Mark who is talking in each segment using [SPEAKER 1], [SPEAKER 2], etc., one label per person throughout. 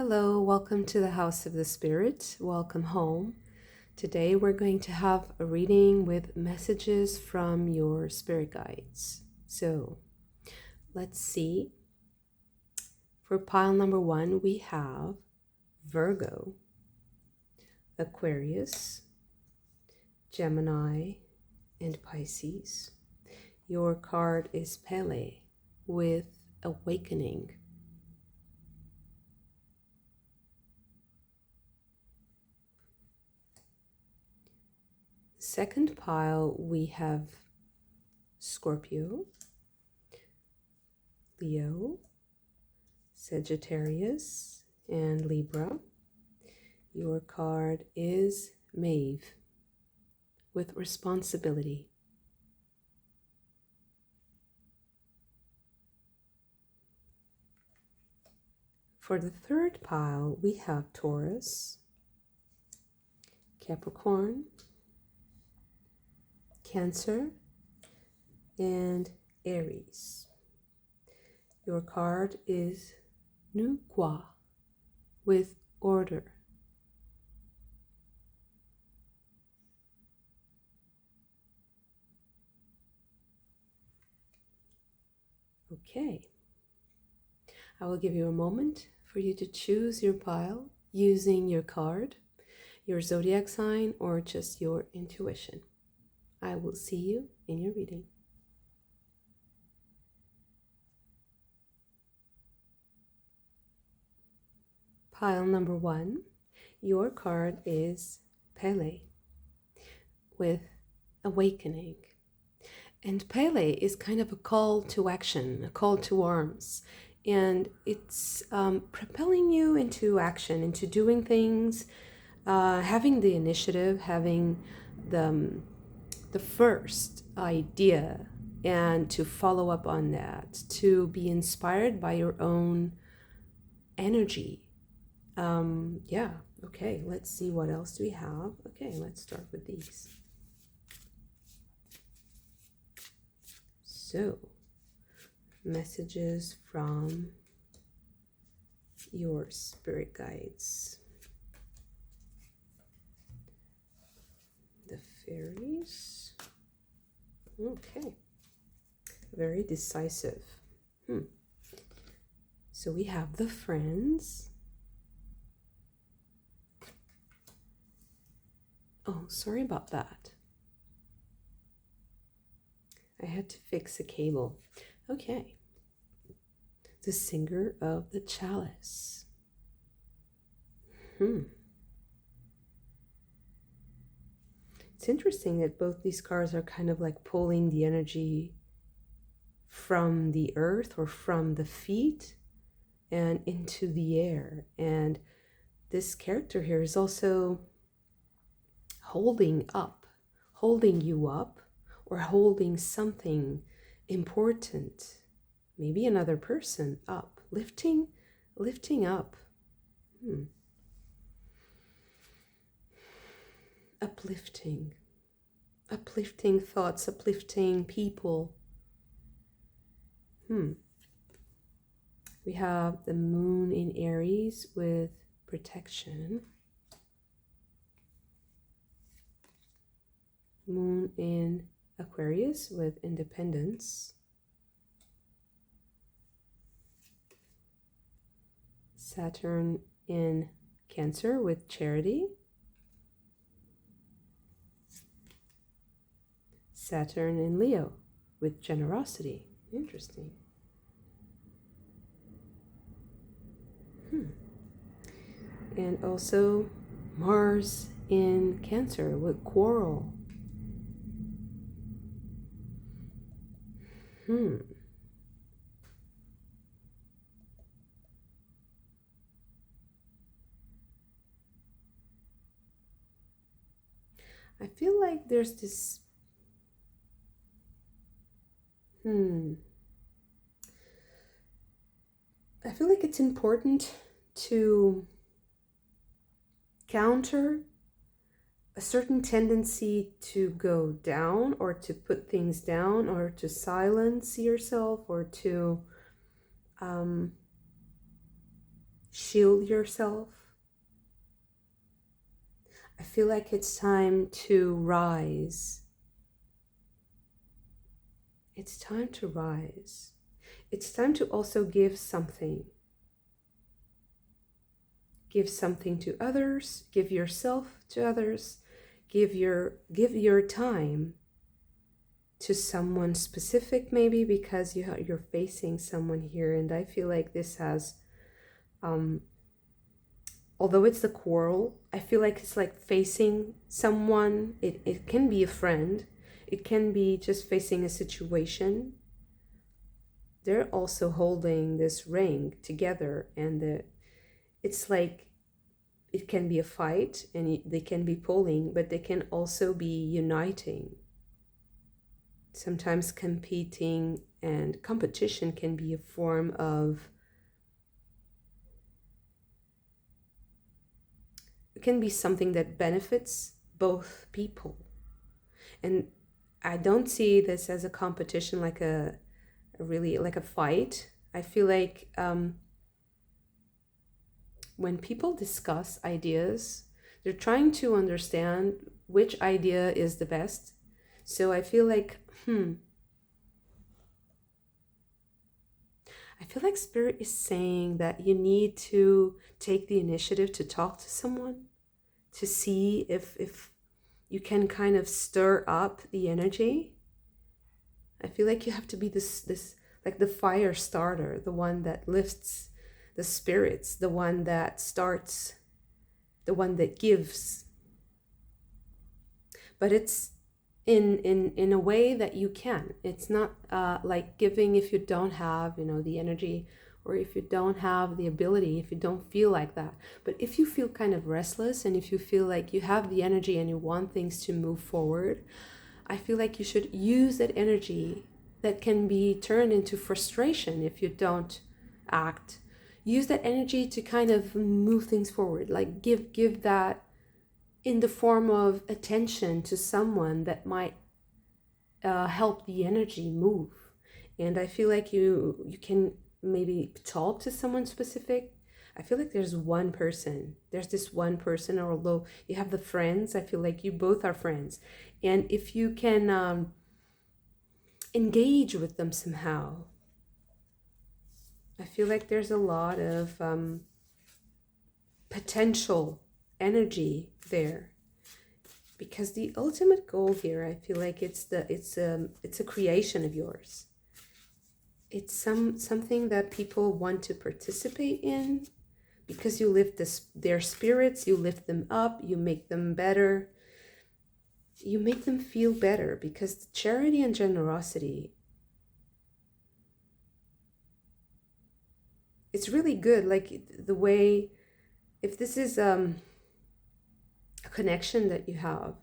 [SPEAKER 1] Hello, welcome to the House of the Spirit. Welcome home. Today we're going to have a reading with messages from your spirit guides. So let's see. For pile number 1, we have Virgo, Aquarius, Gemini, and Pisces. Your card is Pele with Awakening. Second pile, we have Scorpio, Leo, Sagittarius, and Libra. Your card is Maeve with Responsibility. For the third pile, we have Taurus, Capricorn, Cancer, and Aries. Your card is Nuqua with Order. Okay. I will give you a moment for you to choose your pile using your card, your zodiac sign, or just your intuition. I will see you in your reading. Pile number 1, your card is Pele with Awakening. And Pele is kind of a call to action, a call to arms. And it's propelling you into action, into doing things, having the initiative, having the first idea, and to follow up on that, to be inspired by your own energy. Okay, let's see what else do we have. Okay, let's start with these. So, messages from your spirit guides. The fairies. Okay, very decisive. So we have the friends. Oh, sorry about that. I had to fix a cable. Okay. The singer of the chalice. It's interesting that both these cards are kind of like pulling the energy from the earth or from the feet and into the air. And this character here is also holding you up, or holding something important, maybe another person up, lifting up. Uplifting thoughts, uplifting people. We have the moon in Aries with protection. Moon in Aquarius with independence. Saturn in Cancer with charity. Saturn in Leo with generosity. Interesting. And also Mars in Cancer with quarrel. I feel like there's this I feel like it's important to counter a certain tendency to go down, or to put things down, or to silence yourself, or to shield yourself. I feel like it's time to rise. It's time to rise. It's time to also give something. Give something to others, give yourself to others, give your time to someone specific, maybe because you're facing someone here. And I feel like this has, although it's the quarrel, I feel like it's like facing someone. It can be a friend, it can be just facing a situation. They're also holding this ring together, and it's like it can be a fight and they can be pulling, but they can also be uniting. Sometimes competing and competition can be a form of, it can be something that benefits both people. And I don't see this as a competition, like a really like a fight. I feel like when people discuss ideas, they're trying to understand which idea is the best. So I feel like, I feel like Spirit is saying that you need to take the initiative to talk to someone, to see if you can kind of stir up the energy. I feel like you have to be this like the fire starter, the one that lifts the spirits, the one that starts, the one that gives. But it's in a way that you can. It's not like giving if you don't have, the energy, or if you don't have the ability, if you don't feel like that. But if you feel kind of restless, and if you feel like you have the energy and you want things to move forward, I feel like you should use that energy that can be turned into frustration if you don't act. Use that energy to kind of move things forward, like give that in the form of attention to someone that might help the energy move. And I feel like you can maybe talk to someone specific. I feel like there's this one person, although you have the friends, I feel like you both are friends. And if you can engage with them somehow, I feel like there's a lot of potential energy there, because the ultimate goal here, I feel like it's a creation of yours. It's something that people want to participate in, because you lift their spirits, you lift them up, you make them better, you make them feel better, because charity and generosity, it's really good. Like the way, if this is a connection that you have,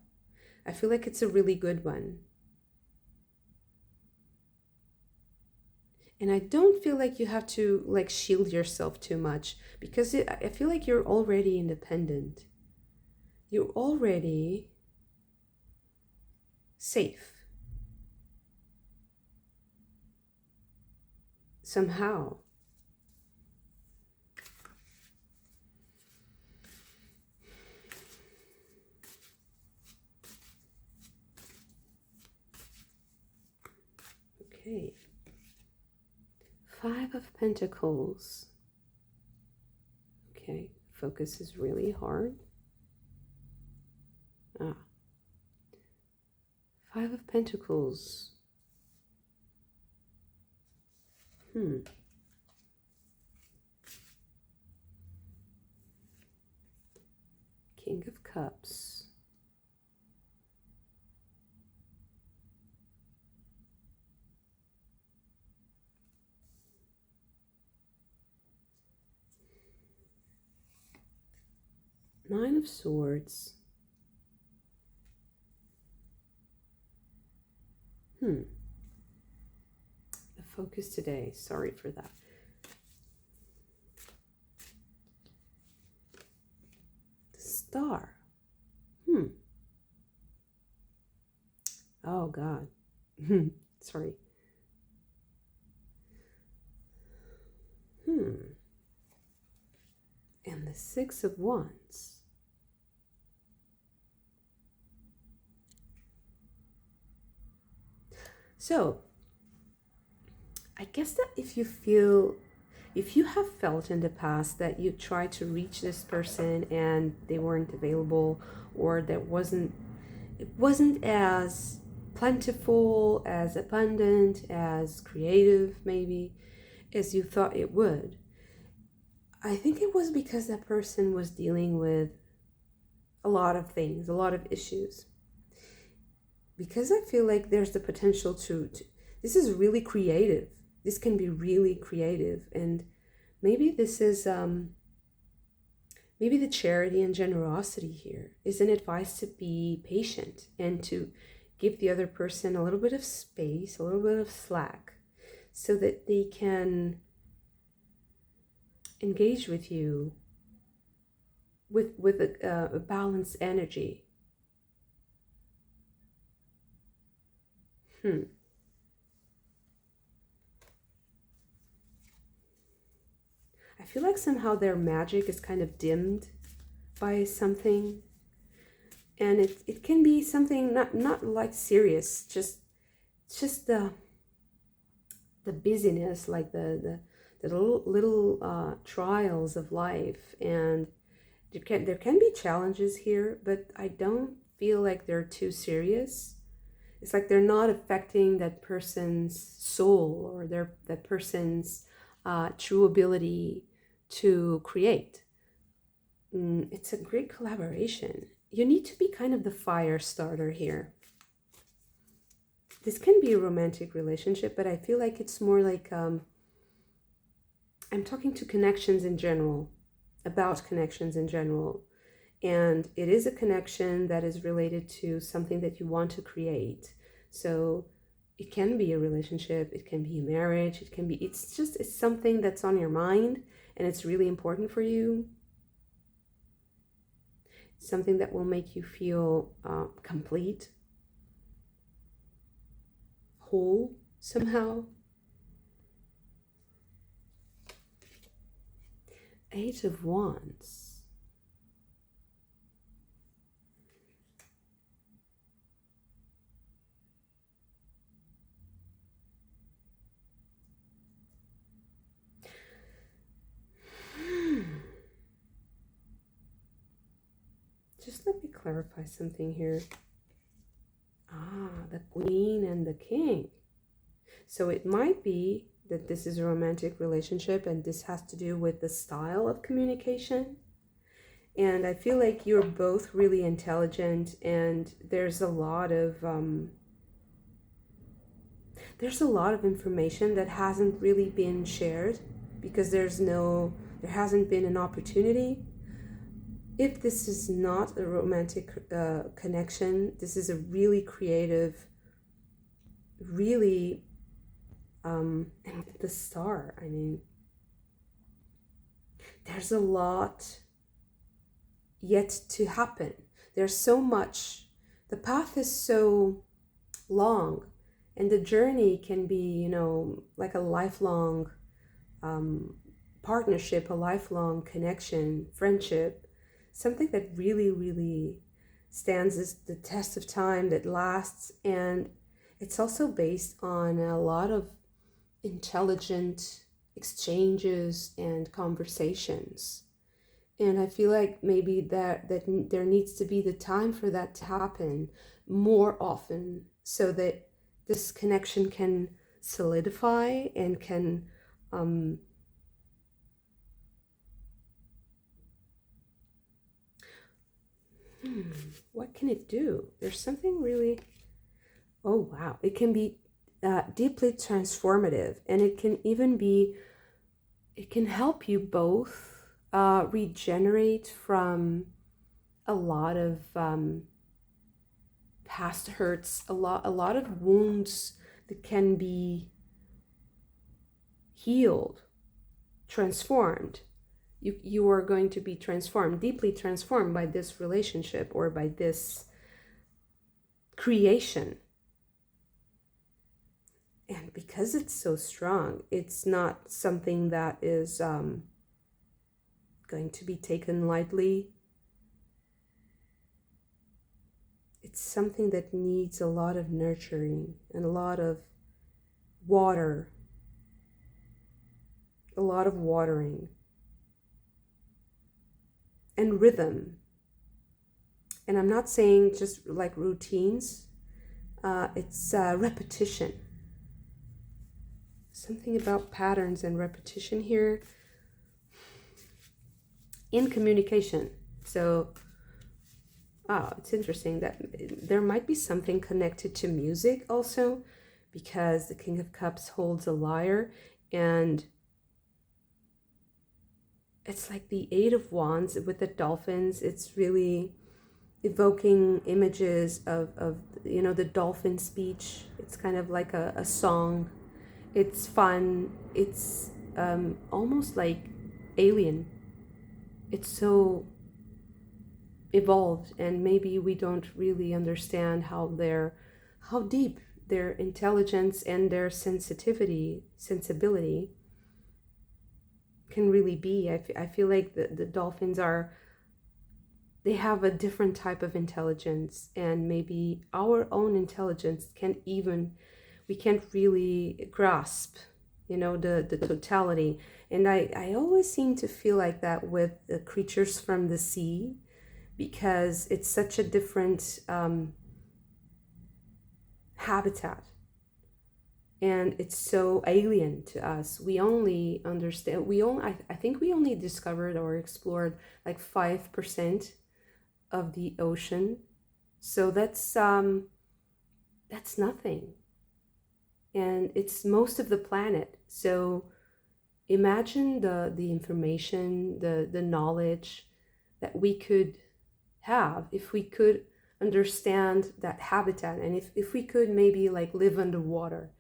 [SPEAKER 1] I feel like it's a really good one. And I don't feel like you have to like shield yourself too much, because I feel like you're already independent. You're already safe somehow. Okay. 5 of Pentacles. Okay, focus is really hard. 5 of Pentacles. King of Cups. Nine of Swords. The focus today, sorry for that. The Star. Oh God. Sorry. the Six of Wands. So, I guess that if you have felt in the past that you tried to reach this person and they weren't available, or it wasn't as plentiful, as abundant, as creative maybe as you thought it would, I think it was because that person was dealing with a lot of things, a lot of issues. Because I feel like there's the potential to this is really creative. This can be really creative, and maybe this is maybe the charity and generosity here is an advice to be patient and to give the other person a little bit of space, a little bit of slack, so that they can engage with you with a balanced energy. I feel like somehow their magic is kind of dimmed by something, and it can be something not like serious, just the busyness, like the little trials of life, and there can be challenges here, but I don't feel like they're too serious. It's like they're not affecting that person's soul or that person's true ability to create. It's a great collaboration. You need to be kind of the fire starter here. This can be a romantic relationship, but I feel like it's more like I'm talking to connections in general, about connections in general. And it is a connection that is related to something that you want to create. So it can be a relationship, it can be a marriage, it's something that's on your mind and it's really important for you. Something that will make you feel complete, whole somehow. Eight of Wands. Just let me clarify something here. The Queen and the King. So it might be that this is a romantic relationship and this has to do with the style of communication. And I feel like you're both really intelligent, and there's a lot of information that hasn't really been shared because there hasn't been an opportunity. If this is not a romantic connection, this is a really creative, really, and the Star, I mean, there's a lot yet to happen. There's so much. The path is so long, and the journey can be, like a lifelong partnership, a lifelong connection, friendship. Something that really, really stands the test of time, that lasts, and it's also based on a lot of intelligent exchanges and conversations. And I feel like maybe that there needs to be the time for that to happen more often, so that this connection can solidify and can what can it do? There's something really, oh wow, it can be deeply transformative, and it can help you both regenerate from a lot of past hurts, a lot of wounds that can be healed, transformed. You are going to be transformed, deeply transformed by this relationship or by this creation. And because it's so strong, it's not something that is going to be taken lightly. It's something that needs a lot of nurturing and a lot of water, a lot of watering and rhythm. And I'm not saying just like routines, it's repetition. Something about patterns and repetition here in communication. So, it's interesting that there might be something connected to music also, because the King of Cups holds a lyre, and it's like the Eight of Wands with the dolphins. It's really evoking images of the dolphin speech. It's kind of like a song. It's fun. It's almost like alien. It's so evolved, and maybe we don't really understand how deep their intelligence and their sensibility can really be. I feel like the dolphins they have a different type of intelligence, and maybe our own intelligence we can't really grasp, the totality. And I always seem to feel like that with the creatures from the sea, because it's such a different habitat, and it's so alien to us. We only understand, I think we only discovered or explored like 5% of the ocean. So that's nothing. And it's most of the planet. So imagine the information, the knowledge that we could have if we could understand that habitat, and if we could maybe like live underwater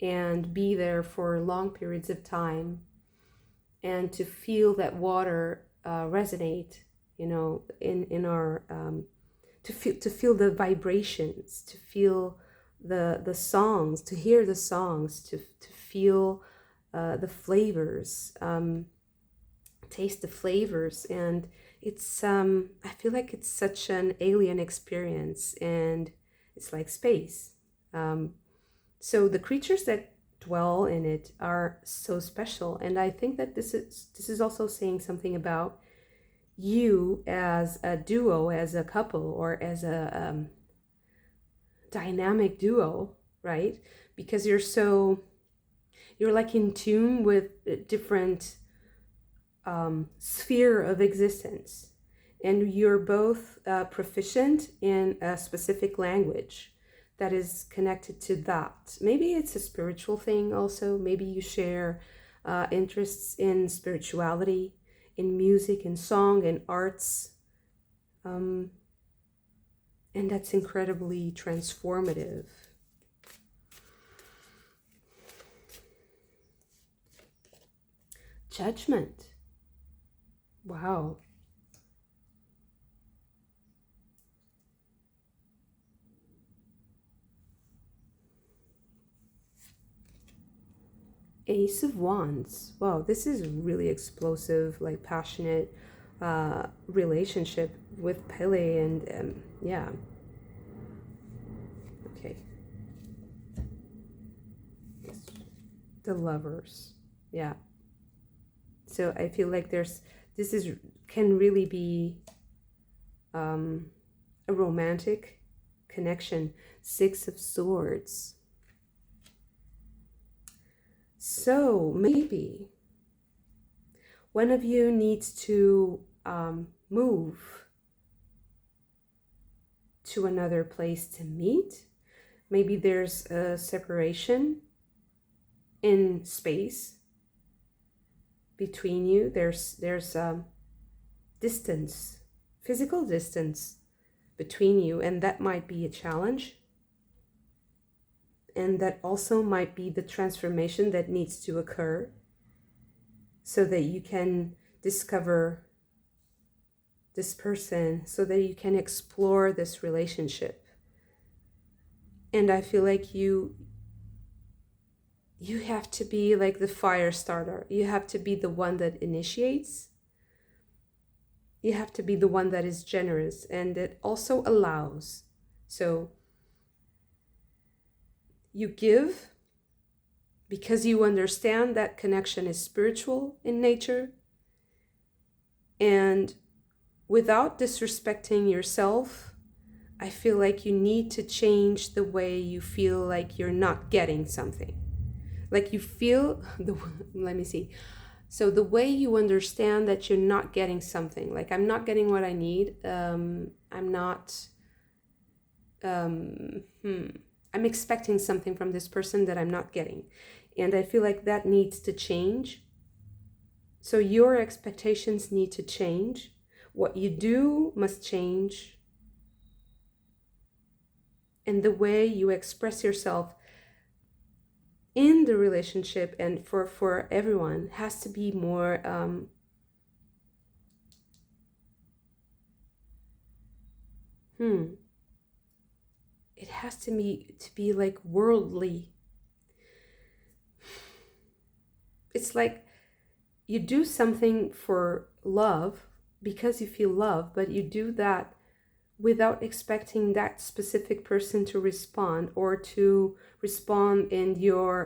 [SPEAKER 1] and be there for long periods of time, and to feel that water resonate, in our to feel the vibrations, to feel the songs, to hear the songs, to feel the flavors, taste the flavors. And it's I feel like it's such an alien experience, and it's like space. So the creatures that dwell in it are so special, and I think that this is also saying something about you as a duo, as a couple, or as a dynamic duo, right? Because you're like in tune with a different sphere of existence, and you're both proficient in a specific language that is connected to that. Maybe it's a spiritual thing also. Maybe you share interests in spirituality, in music, in song, in arts. And that's incredibly transformative. Judgment. Wow. Ace of Wands. Wow, this is really explosive, like passionate relationship with Pele, and yeah. Okay. The Lovers. Yeah. So I feel like can really be a romantic connection. Six of Swords. So maybe one of you needs to move to another place to meet. Maybe there's a separation in space between you. There's distance, physical distance between you, and that might be a challenge. And that also might be the transformation that needs to occur so that you can discover this person, so that you can explore this relationship. And I feel like you have to be like the fire starter. You have to be the one that initiates, You have to be the one that is generous and that also allows. So you give because you understand that connection is spiritual in nature, and without disrespecting yourself, I feel like you need to change the way you feel like you're not getting something. Like you feel, let me see. So the way you understand that you're not getting something, like I'm not getting what I need, I'm not, I'm expecting something from this person that I'm not getting. And I feel like that needs to change. So your expectations need to change. What you do must change. And the way you express yourself in the relationship and for everyone has to be more it has to be like worldly. It's like you do something for love because you feel love, but you do that without expecting that specific person to respond or to respond in your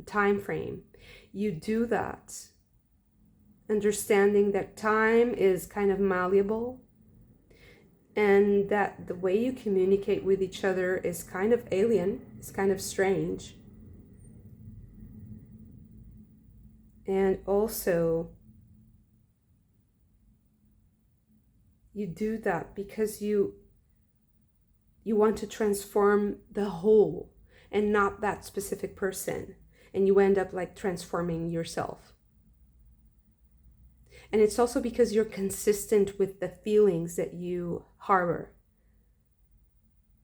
[SPEAKER 1] time frame. You do that understanding that time is kind of malleable, and that the way you communicate with each other is kind of alien, it's kind of strange. And also you do that because you want to transform the whole and not that specific person, and you end up like transforming yourself. And it's also because you're consistent with the feelings that you harbor,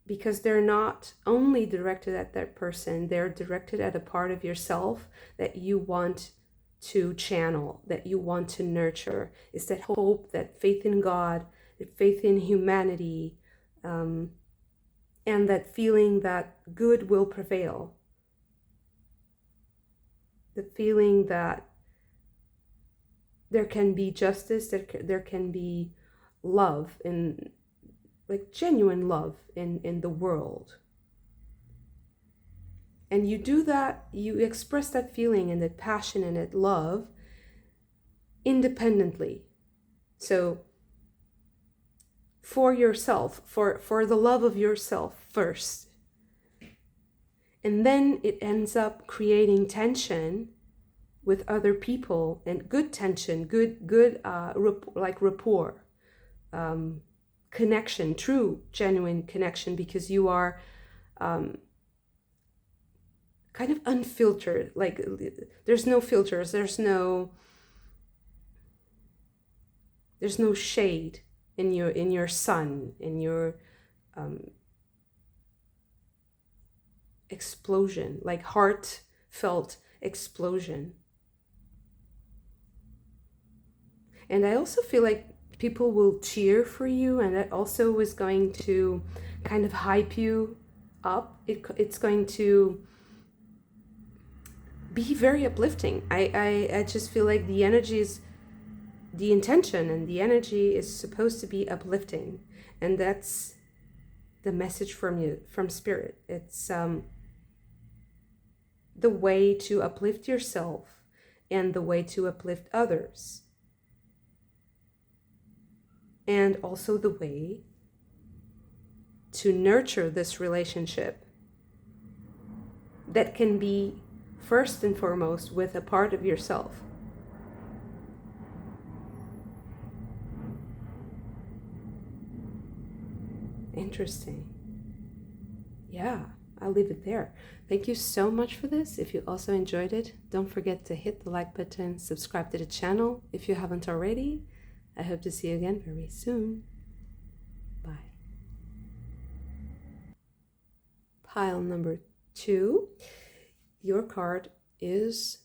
[SPEAKER 1] because they're not only directed at that person, they're directed at a part of yourself that you want to channel, that you want to nurture. It's that hope, that faith in God, that faith in humanity, and that feeling that good will prevail. The feeling that there can be justice, that there can be love, in like genuine love in the world. And you do that, you express that feeling and that passion and that love independently. So for yourself, for the love of yourself first. And then it ends up creating tension with other people, and good tension, good like rapport, connection, true, genuine connection, because you are kind of unfiltered. Like there's no filters, there's no shade in your sun, in your explosion, like heartfelt explosion. And I also feel like people will cheer for you, and that also is going to kind of hype you up. It's going to be very uplifting. I just feel like the energy is, the intention and the energy is supposed to be uplifting, and that's the message from you, from spirit. It's the way to uplift yourself and the way to uplift others, and also the way to nurture this relationship that can be first and foremost with a part of yourself. Interesting. Yeah, I'll leave it there. Thank you so much for this. If you also enjoyed it, don't forget to hit the like button, subscribe to the channel if you haven't already. I hope to see you again very soon. Bye. Pile number 2. Your card is,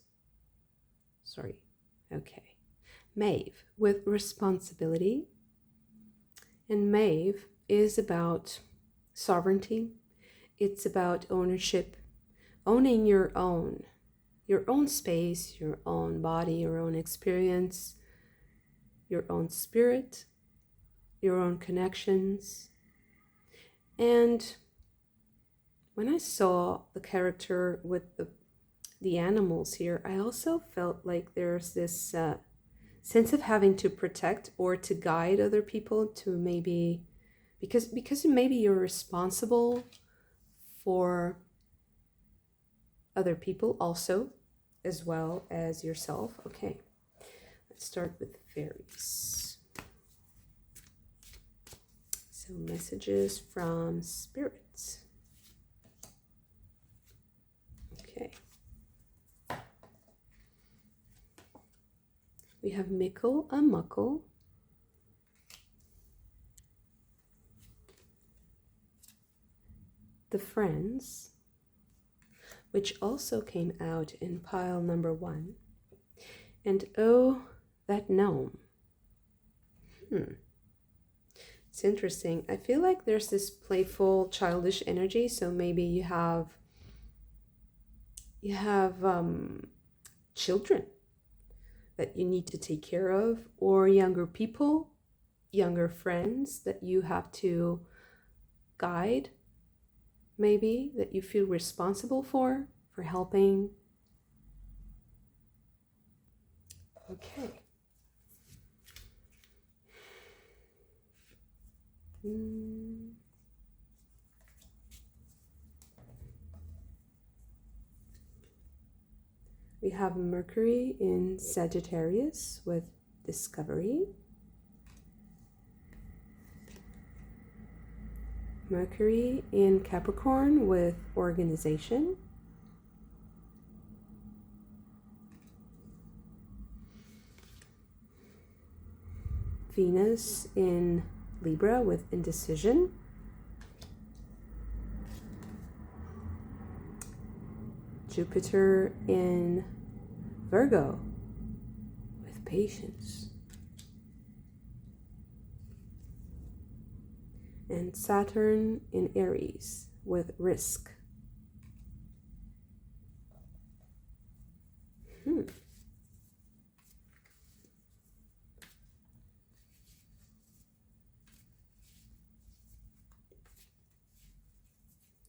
[SPEAKER 1] Maeve, with responsibility. And Maeve is about sovereignty. It's about ownership, owning your own space, your own body, your own experience, your own spirit, your own connections. And when I saw the character with the animals here, I also felt like there's this sense of having to protect or to guide other people to maybe, because maybe you're responsible for other people also, as well as yourself. Okay, let's start with fairies. So messages from spirits. Okay. We have Mickle and Muckle. The Friends, which also came out in pile number 1. And oh, that gnome. It's interesting. I feel like there's this playful, childish energy. So maybe you have children that you need to take care of, or younger people, younger friends that you have to guide, maybe, that you feel responsible for helping. Okay. We have Mercury in Sagittarius with discovery. Mercury in Capricorn with organization. Venus in Libra with indecision. Jupiter in Virgo with patience. And Saturn in Aries with risk.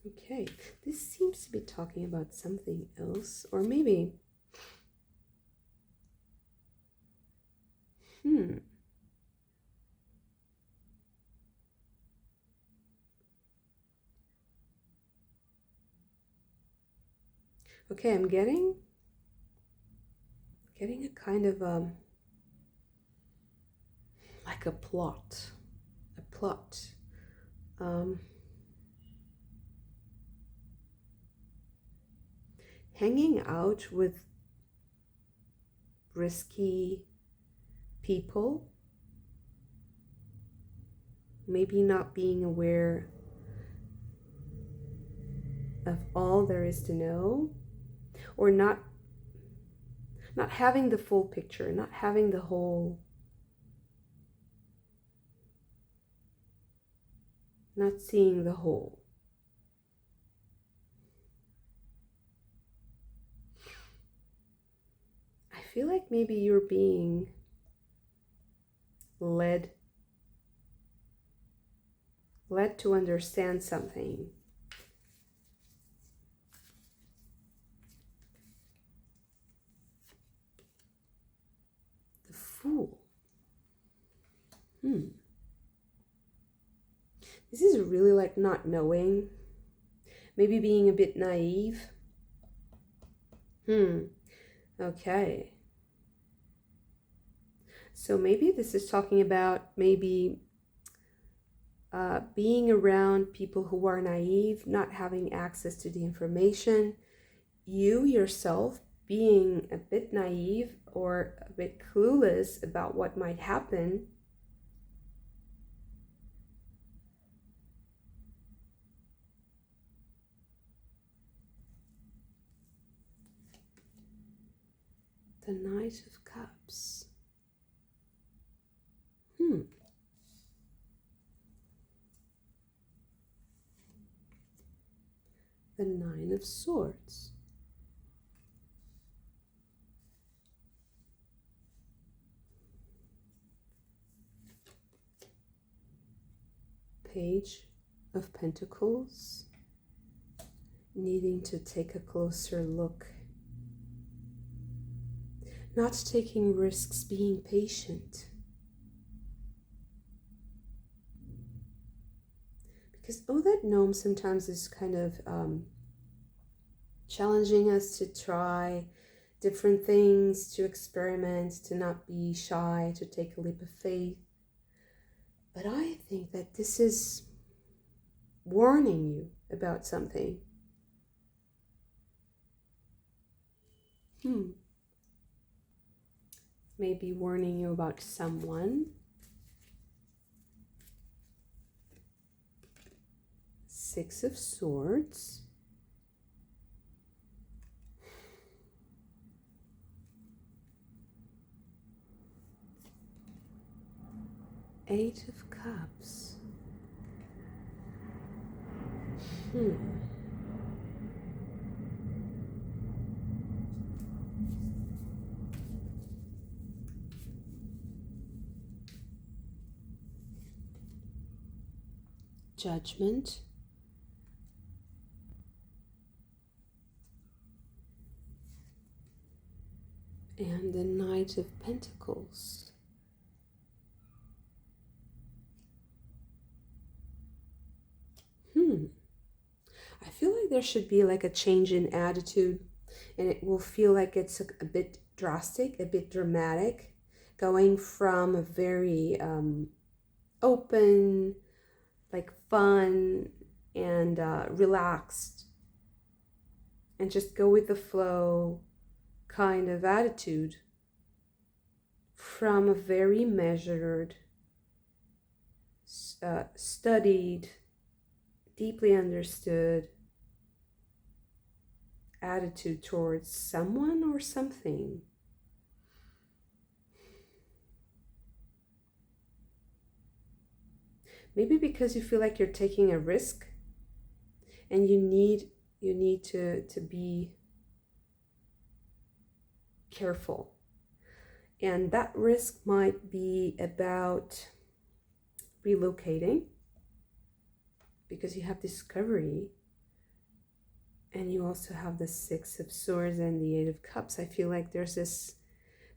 [SPEAKER 1] Okay, this seems to be talking about something else, or maybe, okay, I'm getting a kind of like a plot, hanging out with risky people, maybe not being aware of all there is to know, or not having the full picture, not having the whole, not seeing the whole. I feel like maybe you're being led to understand something. The Fool. This is really like not knowing, maybe being a bit naive. Okay. So maybe this is talking about maybe being around people who are naive, not having access to the information, you yourself being a bit naive or a bit clueless about what might happen. The Knight of Cups. The Nine of Swords. Page of Pentacles, needing to take a closer look, not taking risks, being patient. Because that gnome sometimes is kind of challenging us to try different things, to experiment, to not be shy, to take a leap of faith. But I think that this is warning you about something. Maybe warning you about someone. Six of Swords. Eight of Cups. Judgment. And the Knight of Pentacles. I feel like there should be like a change in attitude, and it will feel like it's a bit drastic, a bit dramatic, going from a very open, like fun and relaxed and just go with the flow kind of attitude, from a very measured, studied, deeply understood attitude towards someone or something. Maybe because you feel like you're taking a risk and you need to be careful. And that risk might be about relocating, because you have discovery, and you also have the Six of Swords and the Eight of Cups. I feel like there's this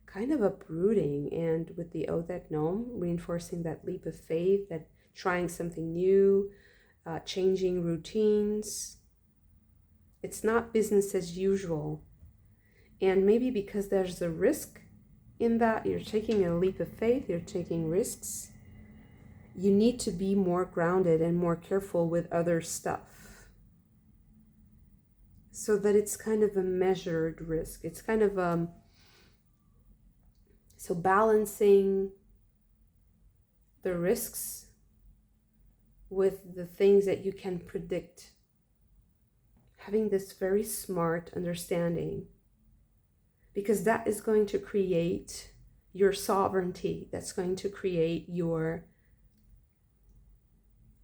[SPEAKER 1] kind of uprooting, and with the that gnome reinforcing that leap of faith, that trying something new, changing routines. It's not business as usual. And maybe because there's a risk in that, you're taking a leap of faith, you're taking risks, you need to be more grounded and more careful with other stuff, so that it's kind of a measured risk. It's kind of so balancing the risks with the things that you can predict, having this very smart understanding, because that is going to create your sovereignty, that's going to create your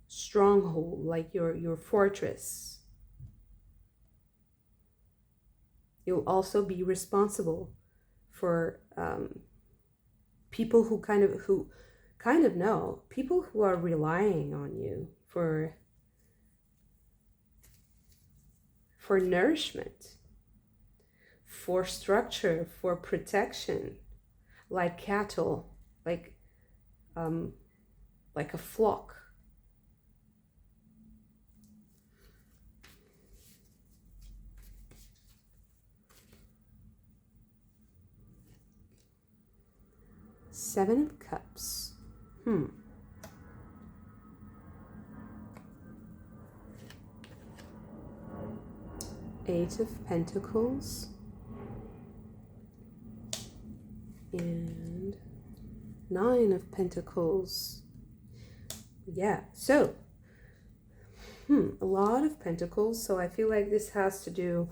[SPEAKER 1] stronghold, like your fortress. You'll also be responsible for people who kind of know, people who are relying on you for nourishment, for structure, for protection, like cattle, like a flock. Seven of Cups. Eight of Pentacles. And Nine of Pentacles. Yeah, so a lot of Pentacles. So I feel like this has to do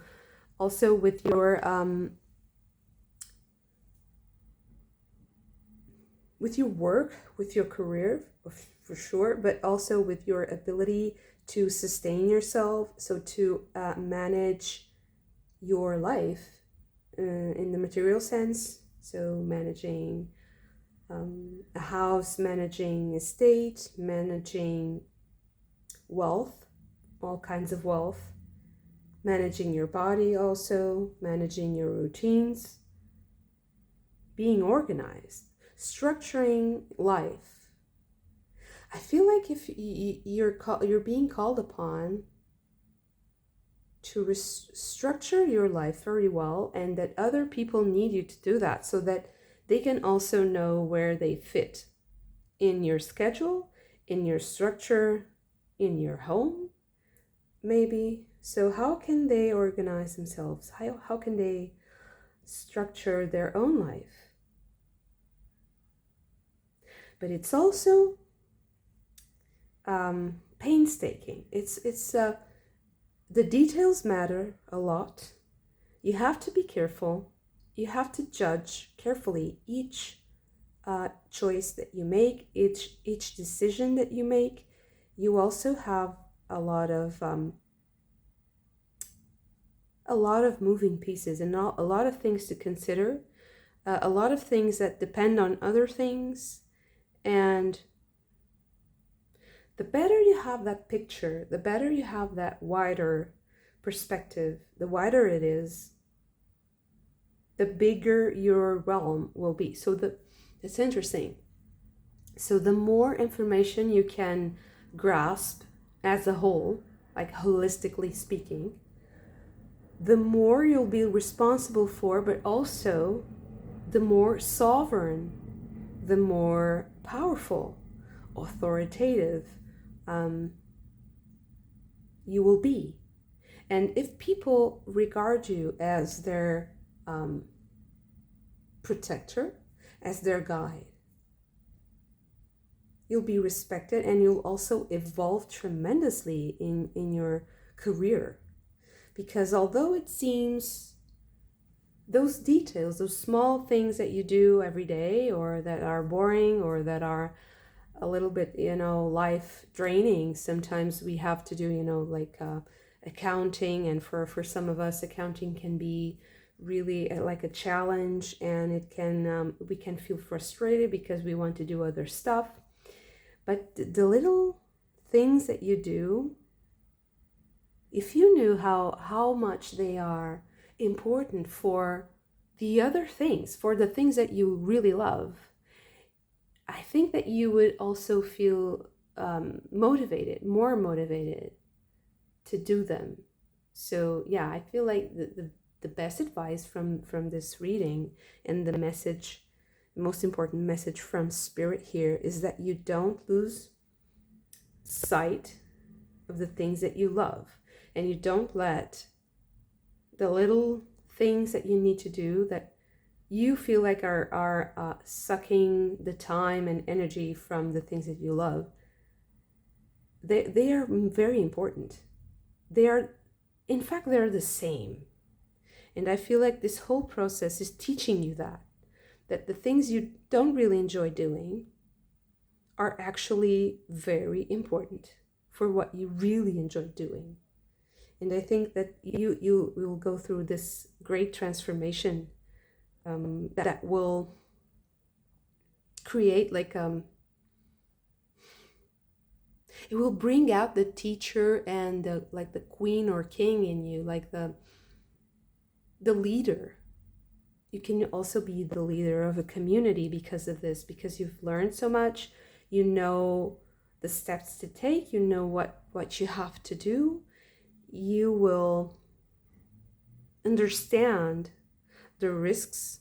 [SPEAKER 1] also with your work, with your career, for sure, but also with your ability to sustain yourself, so to manage your life in the material sense, so managing a house, managing estate, managing wealth, all kinds of wealth, managing your body also, managing your routines, being organized, structuring life. I feel like if you're being called upon to structure your life very well, and that other people need you to do that so that they can also know where they fit in your schedule, in your structure, in your home, maybe. So how can they organize themselves? How can they structure their own life? But it's also painstaking. It's the details matter a lot. You have to be careful. You have to judge carefully each choice that you make, each decision that you make. You also have a lot of moving pieces and a lot of things to consider, a lot of things that depend on other things. And the better you have that picture, the better you have that wider perspective, the wider it is, the bigger your realm will be. So it's interesting. So the more information you can grasp as a whole, like holistically speaking, the more you'll be responsible for, but also the more sovereign, the more powerful, authoritative you will be. And if people regard you as their protector, as their guide, you'll be respected, and you'll also evolve tremendously in your career. Because although it seems those details, those small things that you do every day, or that are boring, or that are a little bit, life draining, sometimes we have to do, like accounting. And for some of us, accounting can be really like a challenge, and it can we can feel frustrated because we want to do other stuff. But the little things that you do, if you knew how much they are important for the other things, for the things that you really love, I think that you would also feel more motivated to do them. So yeah, I feel like the best advice from this reading, and the message, most important message from Spirit here, is that you don't lose sight of the things that you love, and you don't let the little things that you need to do that you feel like are sucking the time and energy from the things that you love. They are very important. In fact, they're the same. And I feel like this whole process is teaching you that the things you don't really enjoy doing are actually very important for what you really enjoy doing. And I think that you will go through this great transformation that will create like it will bring out the teacher and the queen or king in you, like the leader. You can also be the leader of a community because of this, because you've learned so much. You know the steps to take, you know what you have to do. You will understand the risks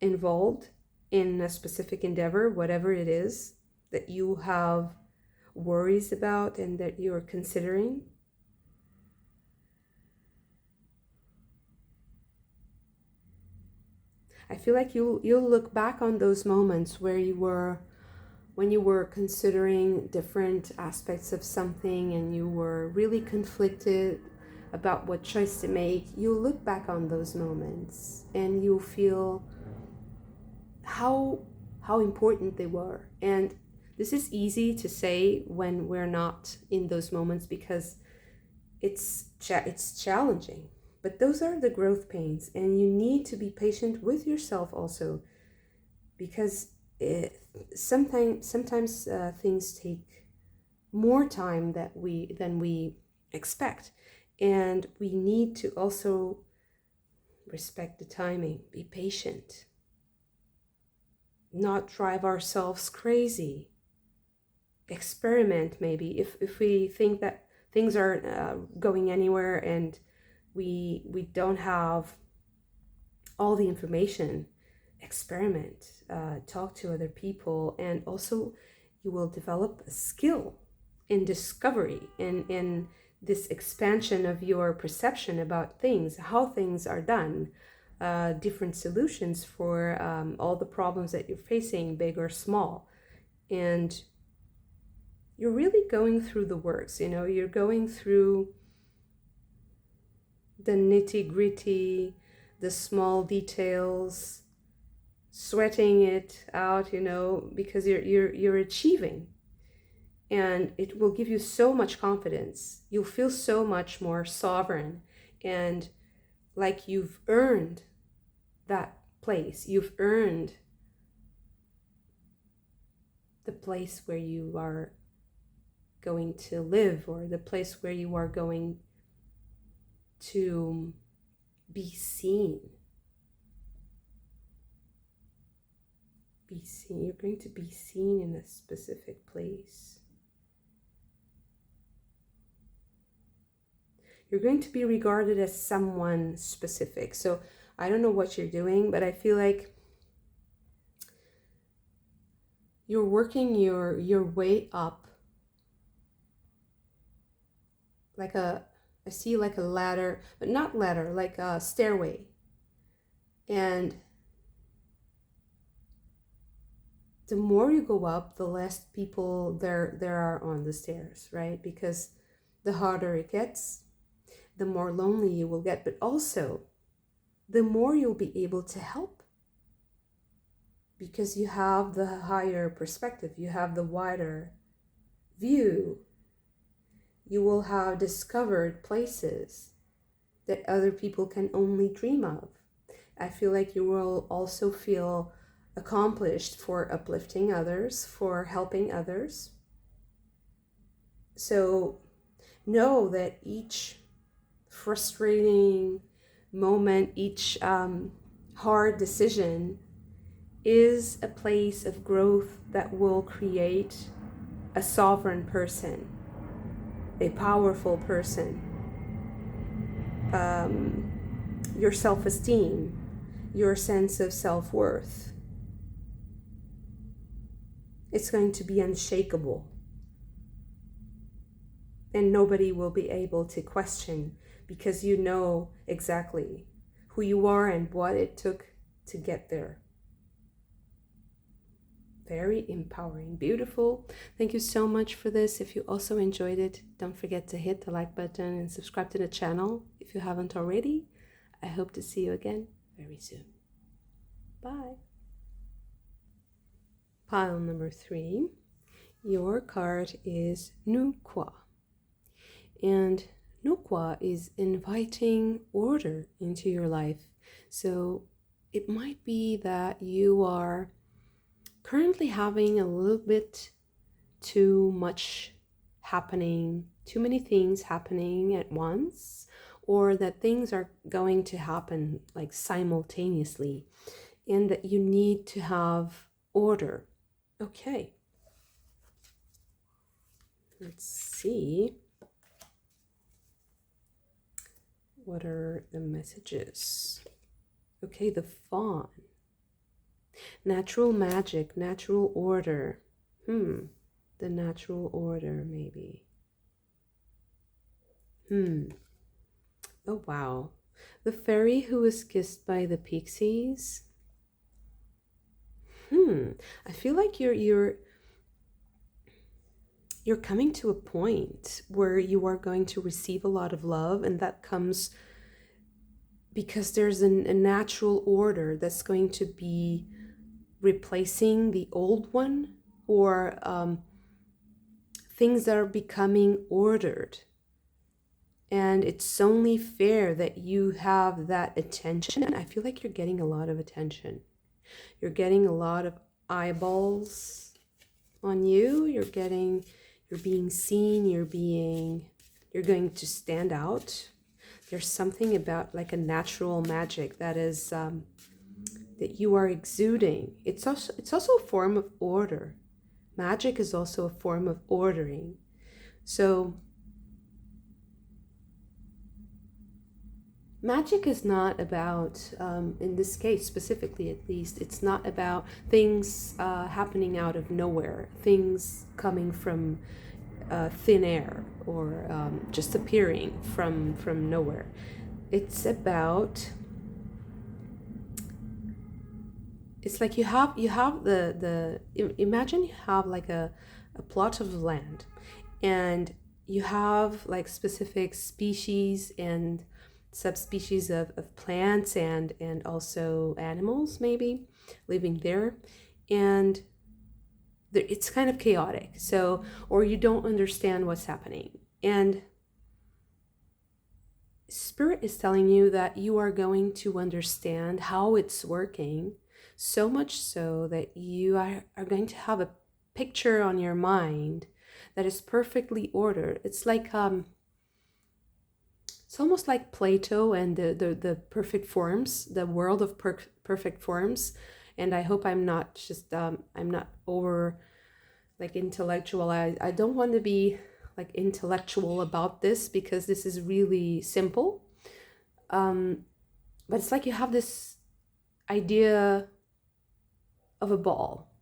[SPEAKER 1] involved in a specific endeavor, whatever it is that you have worries about and that you're considering. I feel like you'll look back on those moments when you were considering different aspects of something, and you were really conflicted about what choice to make. You'll look back on those moments and you'll feel how important they were. And this is easy to say when we're not in those moments, because it's challenging. But those are the growth pains, and you need to be patient with yourself also, because sometimes things take more time than we expect. And we need to also respect the timing, be patient, not drive ourselves crazy, experiment. Maybe if we think that things aren't going anywhere and we don't have all the information, experiment, talk to other people, and also you will develop a skill in discovery, in this expansion of your perception about things, how things are done, different solutions for all the problems that you're facing, big or small. And you're really going through the works, you're going through the nitty-gritty, the small details, sweating it out, because you're achieving. And it will give you so much confidence. You'll feel so much more sovereign and like you've earned that place. You've earned the place where you are going to live, or the place where you are going to be seen. Be seen. You're going to be seen in a specific place. You're going to be regarded as someone specific. So I don't know what you're doing, but I feel like you're working your way up, I see like a ladder, but not ladder, like a stairway. And the more you go up, the less people there are on the stairs, right? Because the harder it gets, the more lonely you will get, but also the more you'll be able to help, because you have the higher perspective, you have the wider view. You will have discovered places that other people can only dream of. I feel like you will also feel accomplished for uplifting others, for helping others. So know that each frustrating moment, each hard decision is a place of growth that will create a sovereign person, a powerful person. Your self-esteem, your sense of self-worth, it's going to be unshakable. And nobody will be able to question, because you know exactly who you are and what it took to get there. Very empowering, beautiful. Thank you so much for this. If you also enjoyed it, don't forget to hit the like button and subscribe to the channel if you haven't already. I hope to see you again very soon. Bye. Pile number 3. Your card is Nuqua. And Nuqua is inviting order into your life. So it might be that you are currently having a little bit too much happening, too many things happening at once, or that things are going to happen like simultaneously, and that you need to have order. Okay. Let's see. What are the messages? Okay, the fawn. Natural magic, natural order. The natural order, maybe. Oh, wow. The fairy who was kissed by the pixies. I feel like you're coming to a point where you are going to receive a lot of love, and that comes because there's a natural order that's going to be replacing the old one, or things that are becoming ordered. And it's only fair that you have that attention. I feel like you're getting a lot of attention. You're getting a lot of eyeballs on you. You're You're being seen, you're going to stand out. There's something about like a natural magic that is that you are exuding. It's also a form of order. Magic is also a form of ordering. So magic is not about, in this case specifically at least, it's not about things happening out of nowhere, things coming from thin air, or just appearing from nowhere. It's about, it's like you have imagine you have like a plot of land, and you have like specific species and subspecies of plants and also animals maybe living there, and it's kind of chaotic. So, or you don't understand what's happening, and Spirit is telling you that you are going to understand how it's working, so much so that you are going to have a picture on your mind that is perfectly ordered. It's like it's almost like Plato and the perfect forms, the world of perfect forms. And I hope I'm not just I'm not over like intellectual. I don't want to be like intellectual about this, because this is really simple. But it's like you have this idea of a ball,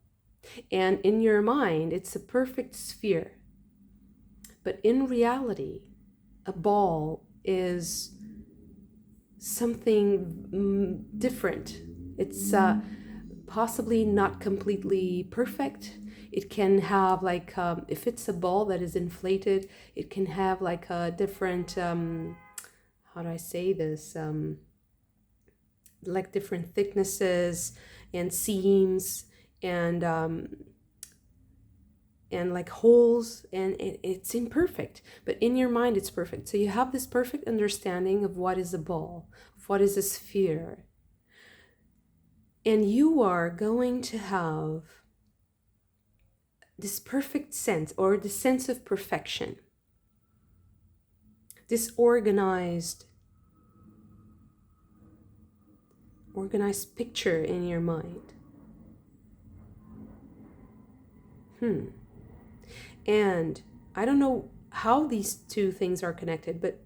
[SPEAKER 1] and in your mind it's a perfect sphere, but in reality a ball is something different. It's possibly not completely perfect. It can have like, if it's a ball that is inflated, it can have like a different, how do I say this? Like different thicknesses and seams and like holes, and it's imperfect, but in your mind it's perfect. So you have this perfect understanding of what is a ball, of what is a sphere, and you are going to have this perfect sense, or the sense of perfection, this organized picture in your mind. And I don't know how these two things are connected, but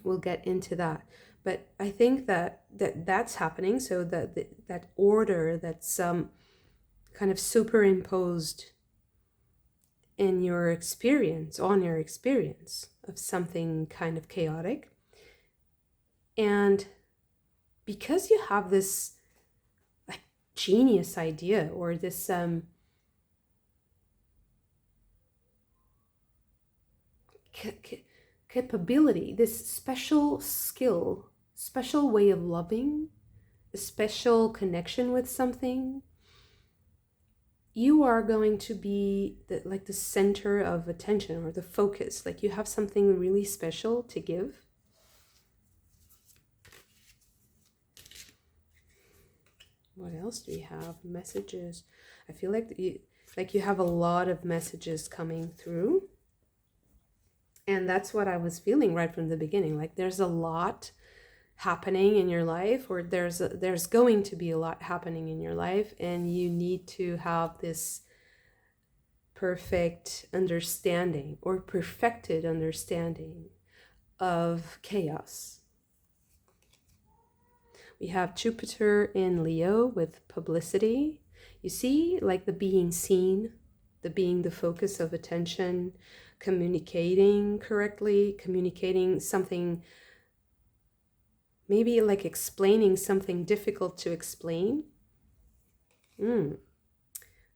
[SPEAKER 1] we'll get into that. But I think that's happening, so that order that's kind of superimposed in your experience, on your experience of something kind of chaotic. And because you have this like genius idea, or this capability, this special skill, special way of loving, a special connection with something, you are going to be like the center of attention, or the focus. Like you have something really special to give. What else do we have? Messages. I feel like you have a lot of messages coming through. And that's what I was feeling right from the beginning. Like there's a lot happening in your life, or there's going to be a lot happening in your life, and you need to have this perfect understanding, or perfected understanding of chaos. We have Jupiter in Leo with publicity. You see, like the being seen, the being the focus of attention, communicating correctly, communicating something, maybe like explaining something difficult to explain.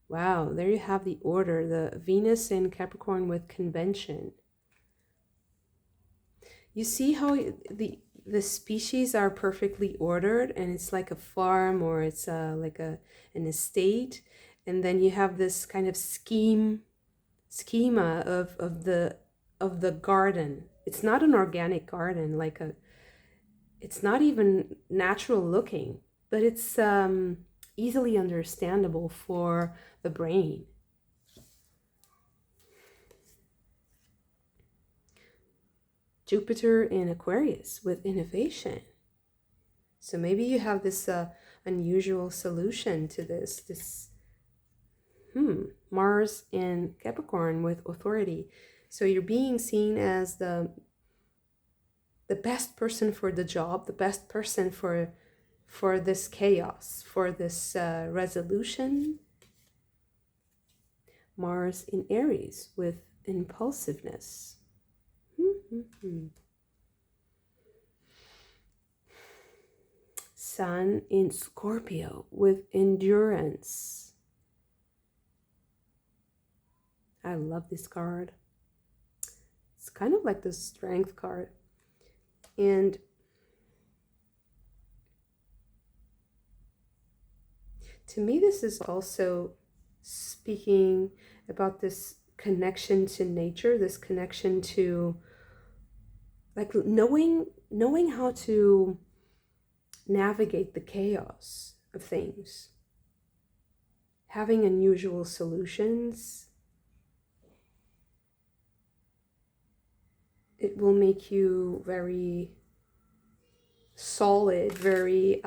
[SPEAKER 1] Wow, there you have the order, the Venus in Capricorn with convention. You see how the species are perfectly ordered, and it's like a farm, or it's like an estate, and then you have this kind of schema of the garden. It's not an organic garden, it's not even natural looking, but it's easily understandable for the brain. Jupiter in Aquarius with innovation. So maybe you have this unusual solution to this Mars in Capricorn with authority. So you're being seen as the best person for the job, the best person for this chaos, for this resolution. Mars in Aries with impulsiveness. Sun in Scorpio with endurance. I love this card. It's kind of like the strength card. And to me, this is also speaking about this connection to nature, this connection to like knowing how to navigate the chaos of things, having unusual solutions. It will make you very solid, very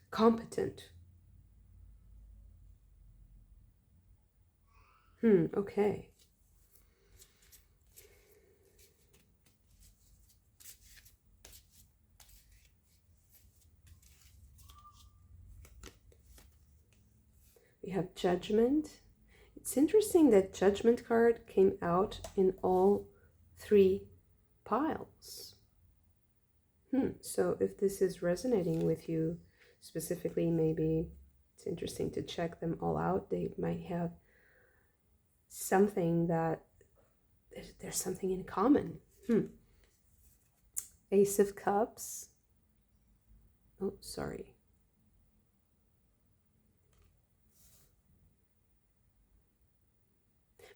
[SPEAKER 1] competent. Okay. We have Judgment. It's interesting that Judgment card came out in all three piles. So if this is resonating with you specifically, maybe it's interesting to check them all out. They might have something that there's something in common. Ace of Cups. Oh, sorry.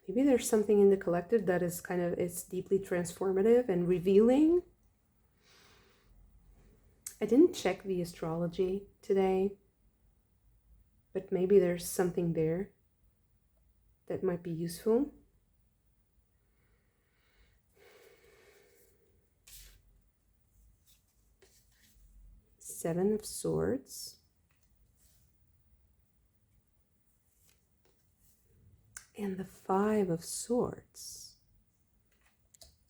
[SPEAKER 1] Maybe there's something in the collective that is it's deeply transformative and revealing. I didn't check the astrology today, but maybe there's something there that might be useful. Seven of Swords. And the Five of Swords.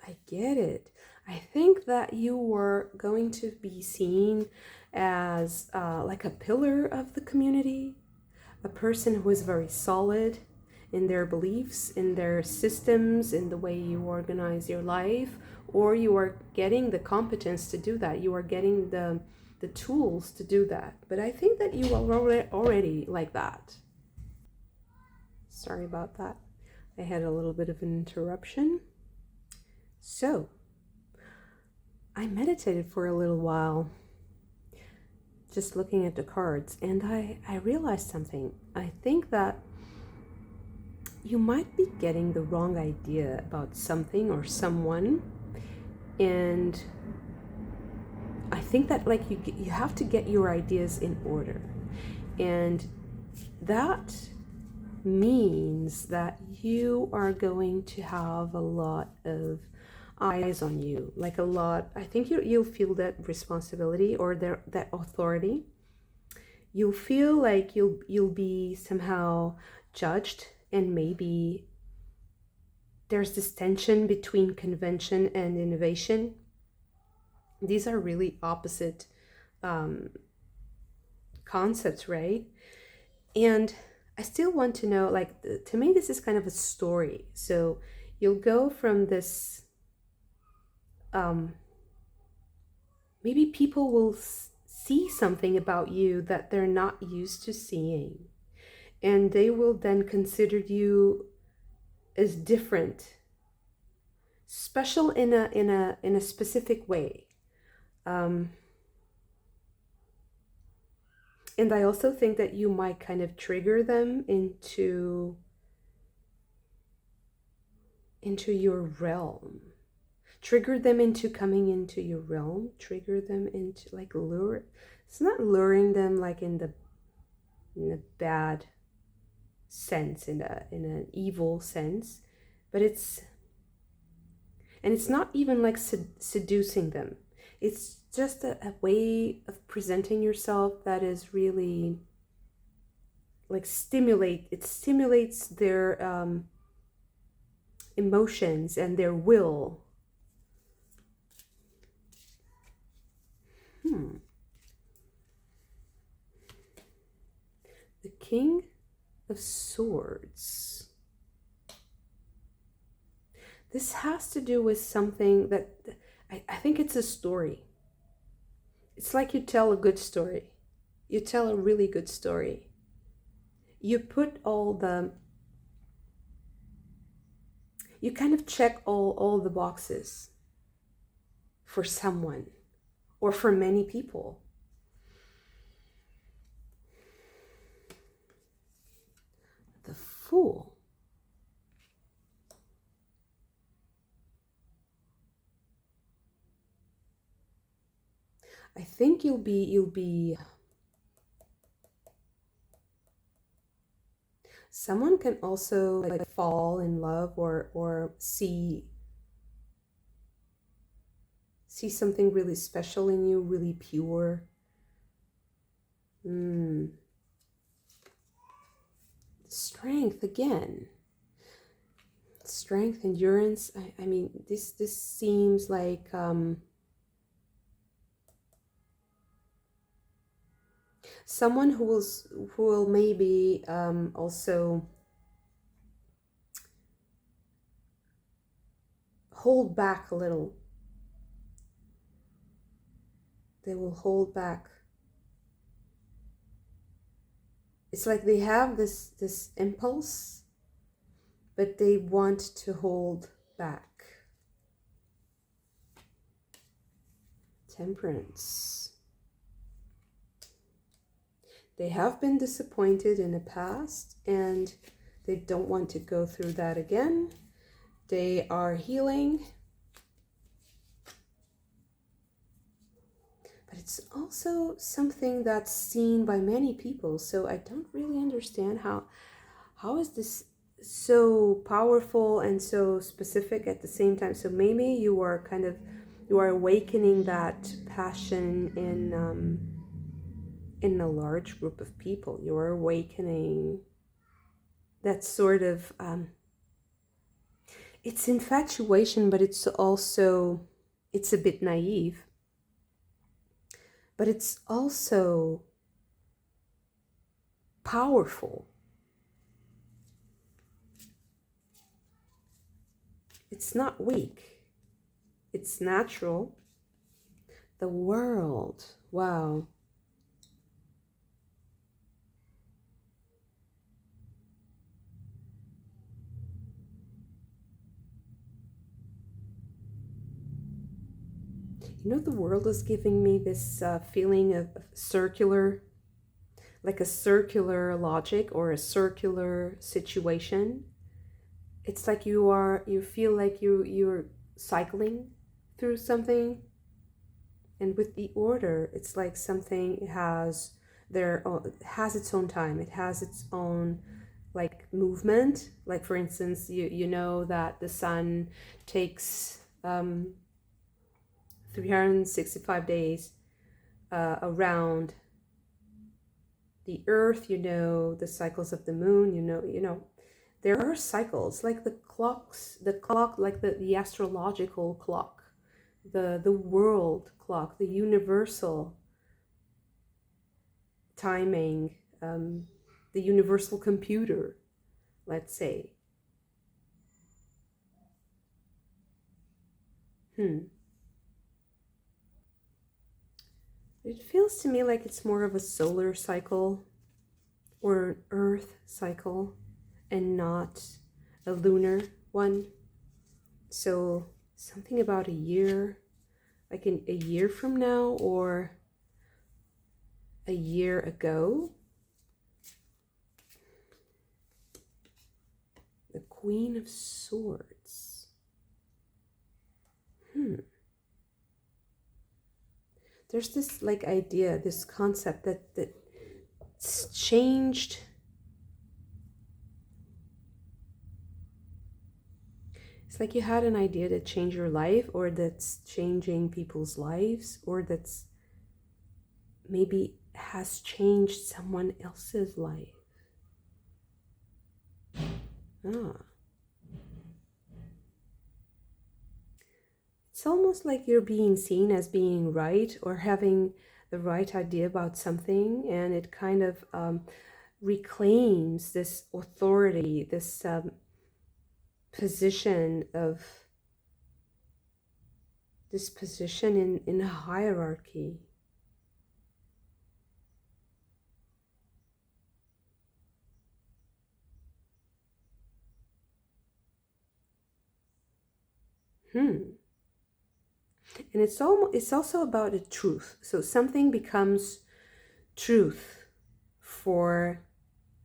[SPEAKER 1] I get it. I think that you were going to be seen as like a pillar of the community, a person who is very solid in their beliefs, in their systems, in the way you organize your life, or you are getting the competence to do that. You are getting the tools to do that. But I think that you are already like that. Sorry about that. I had a little bit of an interruption. So, I meditated for a little while, just looking at the cards, and I realized something. I think that you might be getting the wrong idea about something or someone, and I think that like you have to get your ideas in order, and that means that you are going to have a lot of eyes on you, like a lot. I think you'll feel that responsibility or that authority. You'll feel like you'll be somehow judged, and maybe there's this tension between convention and innovation. These are really opposite concepts, right? And I still want to know, like, to me, this is kind of a story. So you'll go from this, maybe people will see something about you that they're not used to seeing. And they will then consider you as different, special in a specific way. And I also think that you might kind of trigger them into your realm. Trigger them into coming into your realm. Trigger them into, like, lure. It's not luring them like in the bad sense, in an evil sense, but it's not even like seducing them. It's just a way of presenting yourself that is really like it stimulates their emotions and their will. The King of Swords. This has to do with something that I think it's a story. It's like you tell a good story. You tell a really good story. You put you kind of check all the boxes for someone or for many people. The Fool. I think you'll be someone can also like fall in love or see something really special in you, really pure. Strength again. Strength, endurance. I mean, this seems like someone who will maybe also hold back a little. They will hold back. It's like they have this impulse, but they want to hold back. Temperance. They have been disappointed in the past and they don't want to go through that again. They are healing. But it's also something that's seen by many people. So I don't really understand how is this so powerful and so specific at the same time. So maybe you are awakening that passion in a large group of people. You are awakening that sort of it's infatuation, but it's also, it's a bit naive, but it's also powerful. It's not weak. It's natural. The World. Wow. You know, the World is giving me this feeling of circular, like a circular logic or a circular situation. It's like you feel like you're cycling through something, and with the Order, it's like something has its own time. It has its own like movement. Like for instance, you know that the sun takes 365 days around the Earth. You know the cycles of the moon. You know there are cycles, like the clock, like the astrological clock, the world clock, the universal timing, the universal computer, let's say. It feels to me like it's more of a solar cycle or an Earth cycle and not a lunar one. So something about a year, like in a year from now or a year ago. The Queen of Swords. There's this like idea, this concept that's changed It's like you had an idea that changed your life, or that's changing people's lives, or that's maybe has changed someone else's life. Ah. It's almost like you're being seen as being right or having the right idea about something, and it kind of reclaims this authority, this position of this position in a hierarchy. And it's also about the truth. So something becomes truth for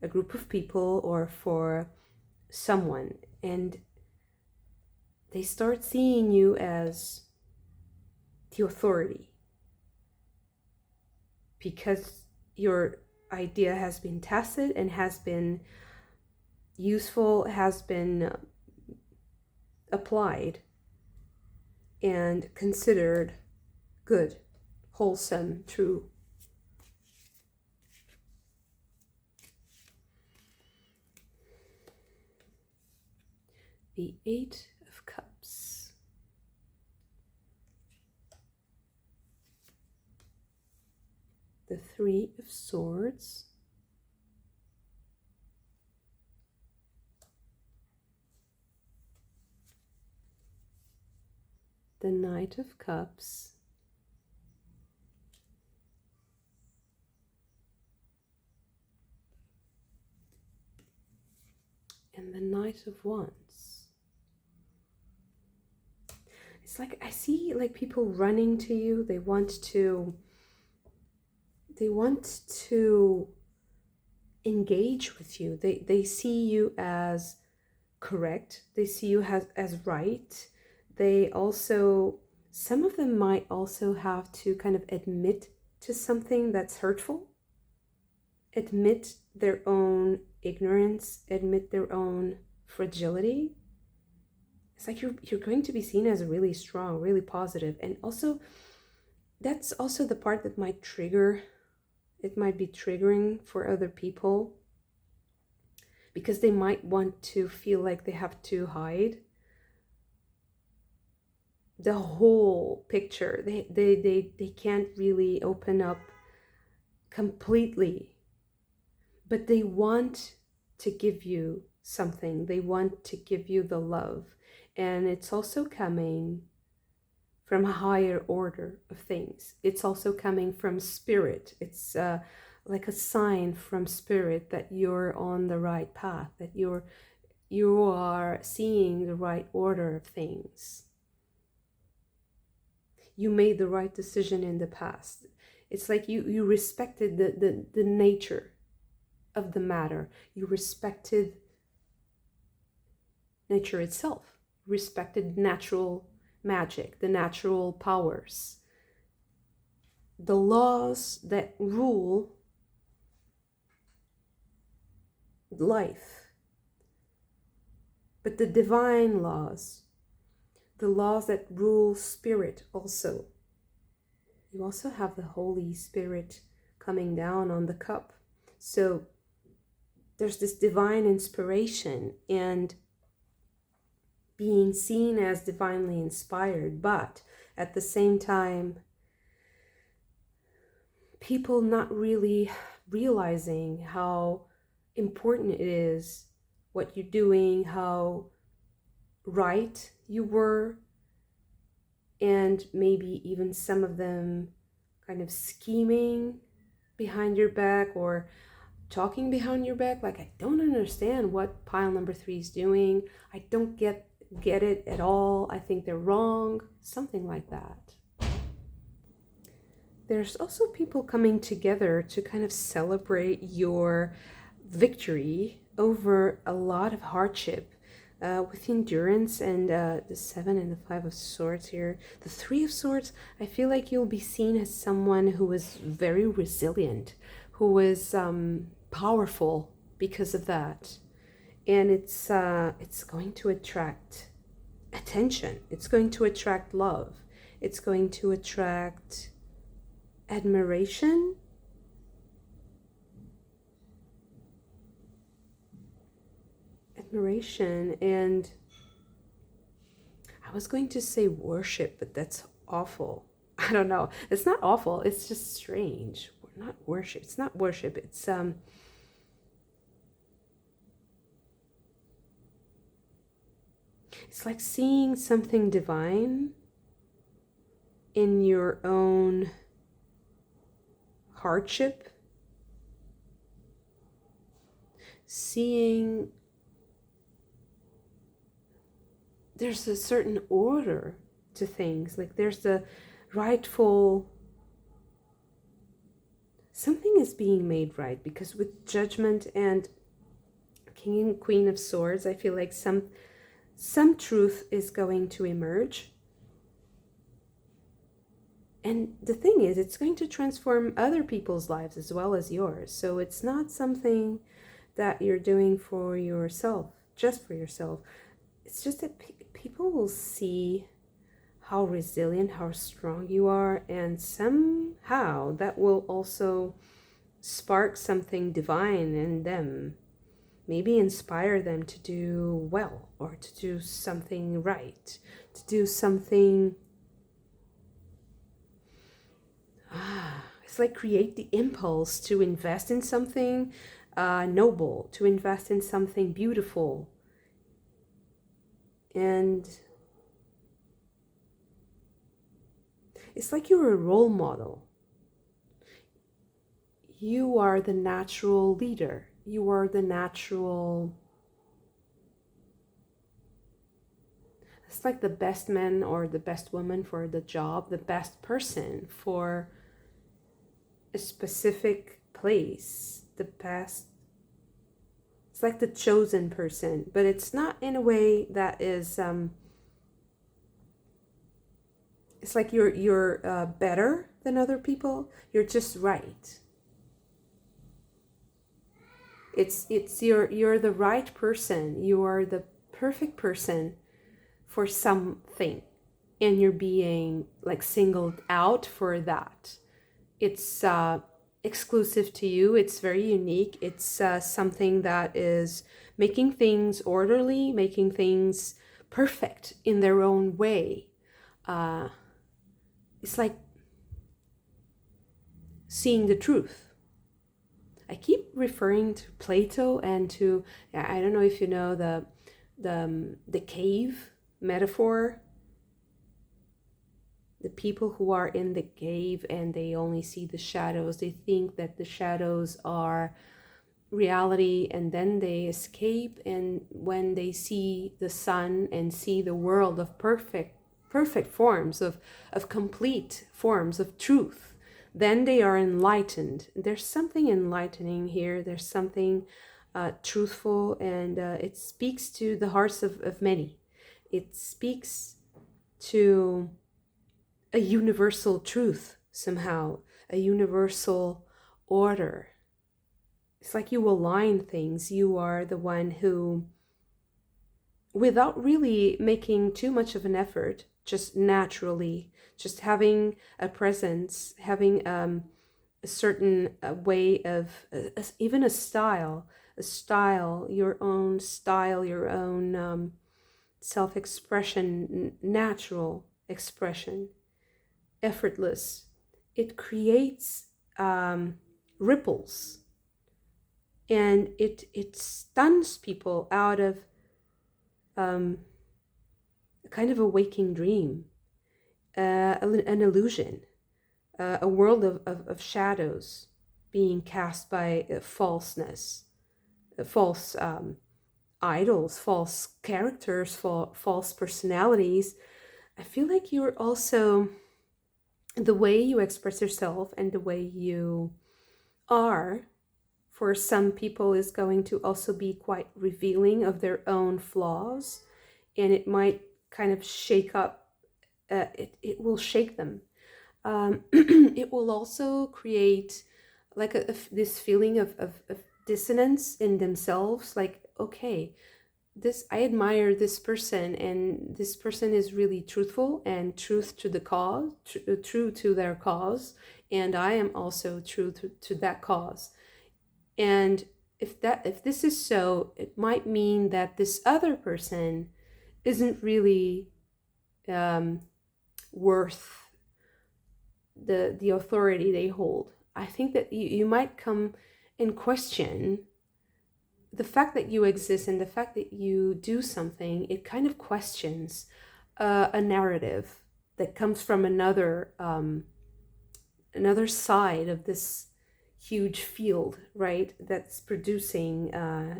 [SPEAKER 1] a group of people or for someone, and they start seeing you as the authority because your idea has been tested and has been useful, has been applied and considered good, wholesome, true. The Eight of Cups. The Three of Swords. The Knight of Cups. And the Knight of Wands. It's like I see like people running to you. They want to engage with you. They see you as correct. They see you as right. They also, some of them might also have to kind of admit to something that's hurtful, admit their own ignorance, admit their own fragility. It's like you're going to be seen as really strong, really positive. And also, that's also the part that might trigger, it might be triggering for other people because they might want to feel like they have to hide the whole picture. They can't really open up completely, but they want to give you something. They want to give you the love, and it's also coming from a higher order of things. It's also coming from spirit. It's like a sign from spirit that you're on the right path, that you are seeing the right order of things. You made the right decision in the past. It's like you respected the nature of the matter. You respected nature itself, respected natural magic, the natural powers, the laws that rule life, but the divine laws, the laws that rule spirit also. You also have the Holy Spirit coming down on the cup. So there's this divine inspiration and being seen as divinely inspired, but at the same time, people not really realizing how important it is what you're doing, how right you were, and maybe even some of them kind of scheming behind your back or talking behind your back. Like, I don't understand what pile number 3 is doing. I don't get it at all. I think they're wrong. Something like that. There's also people coming together to kind of celebrate your victory over a lot of hardship with endurance and the 7 and the 5 of Swords here. The 3 of Swords, I feel like you'll be seen as someone who is very resilient, who is powerful because of that. And it's going to attract attention. It's going to attract love. It's going to attract admiration. And I was going to say worship, but that's awful. I don't know. It's not awful. It's just strange. Not worship. It's not worship. It's like seeing something divine in your own hardship. Seeing there's a certain order to things. Like there's the rightful, something is being made right, because with Judgment and King and Queen of Swords, I feel like some truth is going to emerge. And the thing is, it's going to transform other people's lives as well as yours. So it's not something that you're doing for yourself, just for yourself. It's just that people will see how resilient, how strong you are, and somehow that will also spark something divine in them. Maybe inspire them to do well, or to do something right, to do something. It's like create the impulse to invest in something noble, to invest in something beautiful. And it's like you're a role model. You are the natural leader. You are the natural... It's like the best man or the best woman for the job, the best person for a specific place, the best. It's like the chosen person, but it's not in a way that is it's like you're better than other people. You're just right. It's you're the right person. You are the perfect person for something, and you're being like singled out for that. It's exclusive to you. It's very unique. It's something that is making things orderly, making things perfect in their own way. It's like seeing the truth. I keep referring to Plato and to, I don't know if you know the cave metaphor. The people who are in the cave and they only see the shadows, they think that the shadows are reality, and then they escape, and when they see the sun and see the world of perfect forms, of complete forms of truth, then they are enlightened. There's something enlightening here. There's something truthful, and it speaks to the hearts of many. It speaks to a universal truth somehow, a universal order. It's like you align things. You are the one who, without really making too much of an effort, just naturally, just having a presence, having a certain way of, even a style, your own style, your own self-expression, natural expression, effortless. It creates ripples, and it stuns people out of a kind of a waking dream, an illusion, a world of shadows being cast by falseness, false idols, false characters, false personalities. I feel like you're also, the way you express yourself and the way you are, for some people, is going to also be quite revealing of their own flaws, and it might kind of shake up, it will shake them. It will also create like this feeling of dissonance in themselves, like, okay, I admire this person, and this person is really truthful and truth to the cause, true to their cause, and I am also true to that cause. And if this is so, it might mean that this other person isn't really worth the authority they hold. I think that you might come and question the fact that you exist, and the fact that you do something. It kind of questions a narrative that comes from another side of this huge field, right? That's producing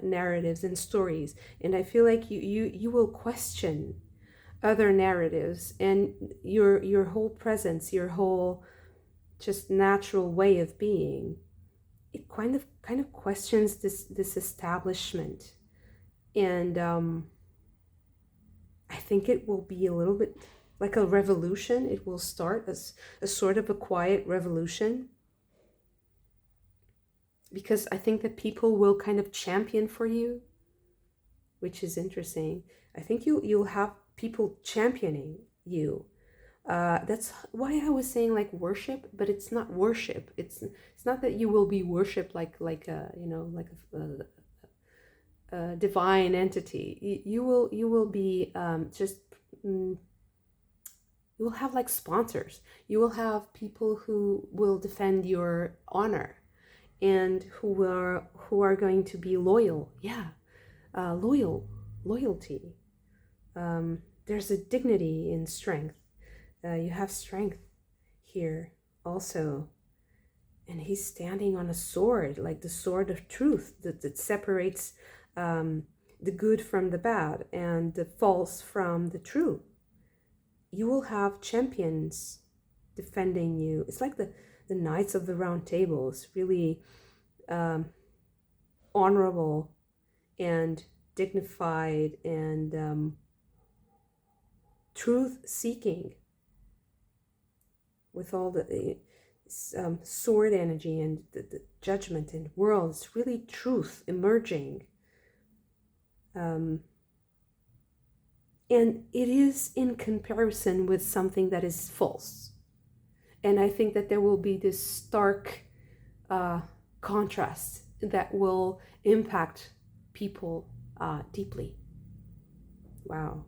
[SPEAKER 1] narratives and stories. And I feel like you will question other narratives, and your whole presence, your whole just natural way of being. It kind of questions this establishment, and I think it will be a little bit like a revolution. It will start as a sort of a quiet revolution, because I think that people will kind of champion for you, which is interesting. I think you'll have people championing you. That's why I was saying like worship, but it's not worship. It's not that you will be worshipped like a like a divine entity. You will be just you will have like sponsors. You will have people who will defend your honor, and who are going to be loyal. Yeah, loyalty. There's a dignity in strength. You have strength here also. And he's standing on a sword, like the sword of truth that separates the good from the bad and the false from the true. You will have champions defending you. It's like the Knights of the Round Table. It's really honorable and dignified and truth-seeking, with all the sword energy and the judgment and world. It's really truth emerging. And it is in comparison with something that is false. And I think that there will be this stark contrast that will impact people deeply. Wow.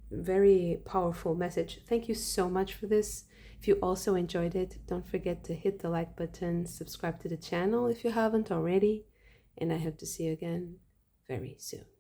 [SPEAKER 1] Very powerful message. Thank you so much for this. If you also enjoyed it, don't forget to hit the like button, subscribe to the channel if you haven't already, and I hope to see you again very soon.